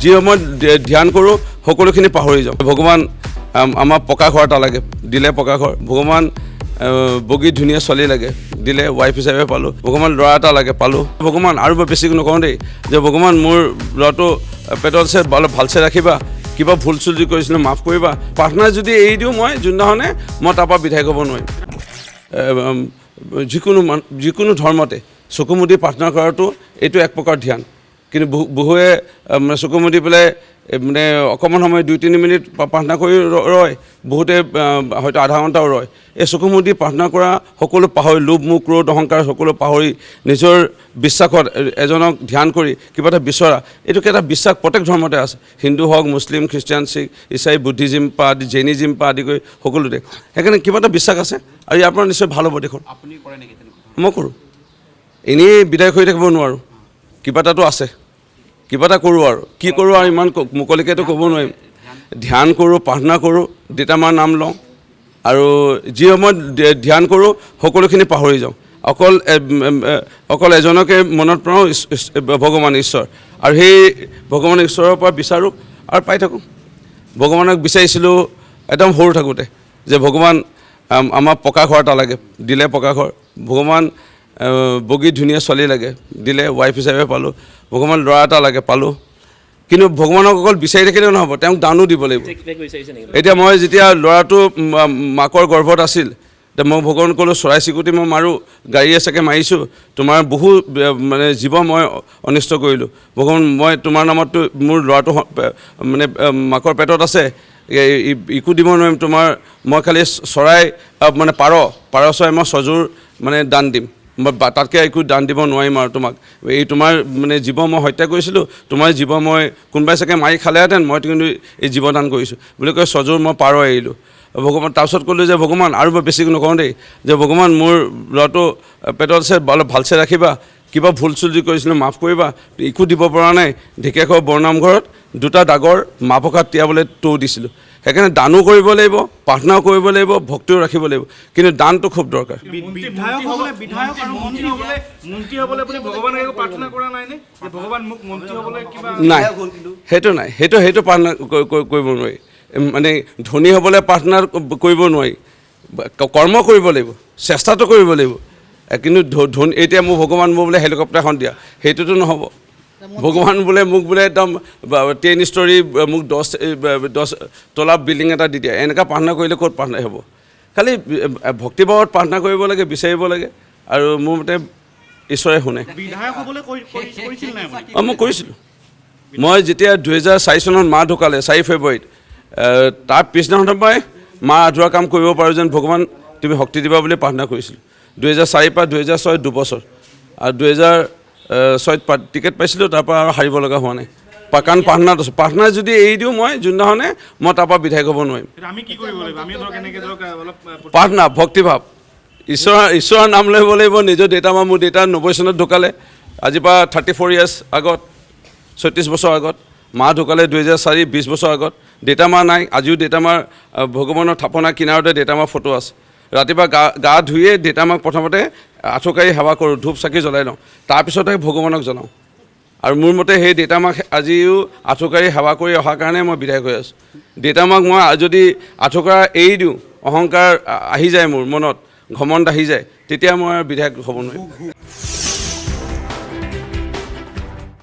যি সময়ত ধ্যান কৰোঁ সকলোখিনি পাহৰি যাওঁ। ভগৱান আমাৰ পকা ঘৰ এটা লাগে, দিলে পকা ঘৰ। ভগৱান বগী ধুনীয়া ছোৱালী লাগে, দিলে ৱাইফ হিচাপে পালোঁ। ভগৱান ল'ৰা এটা লাগে, পালোঁ। ভগৱান আৰু বেছি নকওঁ দেই যে ভগৱান মোৰ ল'ৰাটো পেটত আছে, অলপ ভালছে ৰাখিবা, কিবা ভুল চুল যদি কৰিছিলোঁ মাফ কৰিবা। প্ৰাৰ্থনা যদি এৰি দিওঁ মই যোনদিনাখনে মই তাৰপৰা বিধায়ক হ'ব নোৱাৰিম। যিকোনো ধৰ্মতে চকু মুদি প্ৰাৰ্থনা কৰাটো এইটো এক প্ৰকাৰ ধ্যান। কিন্তু বহুৱে চকু মুদি পেলাই মানে অকণমান সময় 2-3 মিনিট প্ৰাৰ্থনা কৰি ৰয়, বহুতে হয়তো আধা ঘণ্টাও ৰয়। এই চকু মুদি প্ৰাৰ্থনা কৰা সকলো পাহৰি, লোভ মোহ ক্ৰোধ অহংকাৰ সকলো পাহৰি নিজৰ বিশ্বাসত এজনক ধ্যান কৰি কিবা এটা বিচৰা, এইটোকে এটা বিশ্বাস প্ৰত্যেক ধৰ্মতে আছে। হিন্দু হওক, মুছলিম, খ্ৰীষ্টিয়ান, শিখ, ইছাই, বুদ্ধিজিম পৰা আদি, জৈনিজিম পৰা আদি কৰি সকলোতে। সেইকাৰণে কিবা এটা বিশ্বাস আছে আৰু ইয়াৰ পৰা নিশ্চয় ভাল হ'ব দেখোন। আপুনি কৰে নেকি তেনেকুৱা? মই কৰোঁ, এনেই বিধায়ক হৈ থাকিব নোৱাৰোঁ, কিবা এটাতো আছে, কিবা এটা কৰোঁ আৰু কি কৰোঁ আৰু ইমান মুকলিকেতো ক'ব নোৱাৰিম। ধ্যান কৰোঁ, প্ৰাৰ্থনা কৰোঁ, দেউতামাৰ নাম লওঁ আৰু যি সময়ত ধ্যান কৰোঁ সকলোখিনি পাহৰি যাওঁ। অকল এজনকে মনত পেলাওঁ, ভগৱান ঈশ্বৰ, আৰু সেই ভগৱান ঈশ্বৰৰ পৰা বিচাৰোঁ আৰু পাই থাকোঁ। ভগৱানক বিচাৰিছিলোঁ একদম সৰু থাকোঁতে যে ভগৱান আমাৰ পকা ঘৰ এটা লাগে, দিলে পকা ঘৰ। ভগৱান বগী ধুনীয়া ছোৱালী লাগে, দিলে ৱাইফ হিচাপে পালোঁ। ভগৱান ল'ৰা এটা লাগে, পালোঁ। কিন্তু ভগৱানক অকল বিচাৰি থাকিলেও নহ'ব, তেওঁক দানো দিব লাগিব। এতিয়া মই যেতিয়া ল'ৰাটো মাকৰ গৰ্ভত আছিল, এতিয়া মই ভগৱান ক'লোঁ চৰাই চিৰিকটি মই মাৰোঁ, গাড়ীয়ে চাগে মাৰিছোঁ, তোমাৰ বহু মানে জীৱ মই অনিষ্ট কৰিলোঁ। ভগৱান মই তোমাৰ নামততো মোৰ ল'ৰাটো মানে মাকৰ পেটত আছে, একো দিব নোৱাৰিম তোমাৰ, মই খালি চৰাই মানে পাৰ চৰাই মই ছযোৰ মানে দান দিম, মই তাতকৈ একো দান দিব নোৱাৰিম আৰু তোমাক। এই তোমাৰ মানে জীৱ মই হত্যা কৰিছিলোঁ, তোমাৰ জীৱ মই কোনোবাই চাগে মাৰি খালেহেঁতেন, মই কিন্তু এই জীৱ দান কৰিছোঁ বুলি কৈ ছযোৰ মই পাৰ এৰিলোঁ। ভগৱান তাৰপিছত ক'লোঁ যে ভগৱান আৰু বেছি নকওঁ দেই যে ভগৱান মোৰ ল'ৰাটো পেটত আছে, অলপ ভালছে ৰাখিবা, কিবা ভুল চুল যদি কৰিছিলোঁ মাফ কৰিবা। একো দিব পৰা নাই। ঢেকীয়াখোৱা বৰনামঘৰত 2টা ডাগৰ মাহ প্ৰসাদ তিয়াবলৈ টৌ দিছিলোঁ। সেইকাৰণে দানো কৰিব লাগিব, প্ৰাৰ্থনাও কৰিব লাগিব, ভক্তিও ৰাখিব লাগিব, কিন্তু দানটো খুব দৰকাৰ। নাই, সেইটো নাই, সেইটো প্ৰাৰ্থনা কৰিব নোৱাৰি। মানে ধনী হ'বলৈ প্ৰাৰ্থনা কৰিব নোৱাৰি, কৰ্ম কৰিব লাগিব, চেষ্টাটো কৰিব লাগিব। কিন্তু এতিয়া মোক ভগৱান মোক বোলে হেলিকপ্টাৰখন দিয়া, সেইটোতো নহ'ব। ভগৱান বোলে মোক বোলে একদম 10 ষ্টৰী মোক 10 তলা বিল্ডিং এটা দি দিয়া, এনেকুৱা প্ৰাৰ্থনা কৰিলে ক'ত প্ৰাৰ্থনা হ'ব? খালি ভক্তিভাৱত প্ৰাৰ্থনা কৰিব লাগে, বিচাৰিব লাগে, আৰু মোৰ মতে ঈশ্বৰে শুনে। মই কৰিছিলোঁ। মই যেতিয়া 2004 চনত মা ঢুকালে 4 ফেব্ৰুৱাৰীত, তাৰ পিছদিনাখনৰ পৰাই মা আধৰুৱা কাম কৰিব পাৰোঁ যেন ভগৱান তুমি শক্তি দিবা বুলি প্ৰাৰ্থনা কৰিছিলোঁ। 2004 পৰা 2006 2 বছৰ, আৰু 2006ত টিকেট পাইছিলোঁ, তাৰপৰা আৰু হাৰিব লগা হোৱা নাই। কাৰণ প্ৰাৰ্থনা যদি এৰি দিওঁ মই যোনদিনাখনে মই তাৰপৰা বিধায়ক হ'ব নোৱাৰিম। প্ৰাৰ্থনা, ভক্তিভাৱ, ঈশ্বৰৰ নাম ল'ব লাগিব। নিজৰ মোৰ দেউতা 90 চনত ঢুকালে, আজিৰ পৰা 34 ইয়াৰ্ছ আগত, 36 বছৰ আগত। মা ঢুকালে 2004, 20 বছৰ আগত। দেউতামা নাই, আজিও দেউতামাৰ ভগৱানৰ থাপনা কিনাৰতে দেউতামাৰ ফটো আছে। ৰাতিপুৱা গা ধুয়ে দেউতামাক প্ৰথমতে আঁঠুকাৰি সেৱা কৰোঁ, ধূপ চাকি জ্বলাই লওঁ, তাৰপিছতহে ভগৱানক জনাওঁ। আৰু মোৰ মতে সেই দেউতামাক আজিও আঁঠুকাৰি সেৱা কৰি অহাৰ কাৰণে মই বিধায়ক হৈ আছোঁ। দেউতামাক মই যদি আঁঠুকাৰা এৰি দিওঁ, অহংকাৰ আহি যায় মোৰ মনত, ঘমণ্ড আহি যায়, তেতিয়া মই বিধায়ক হ'ব নোৱাৰিম।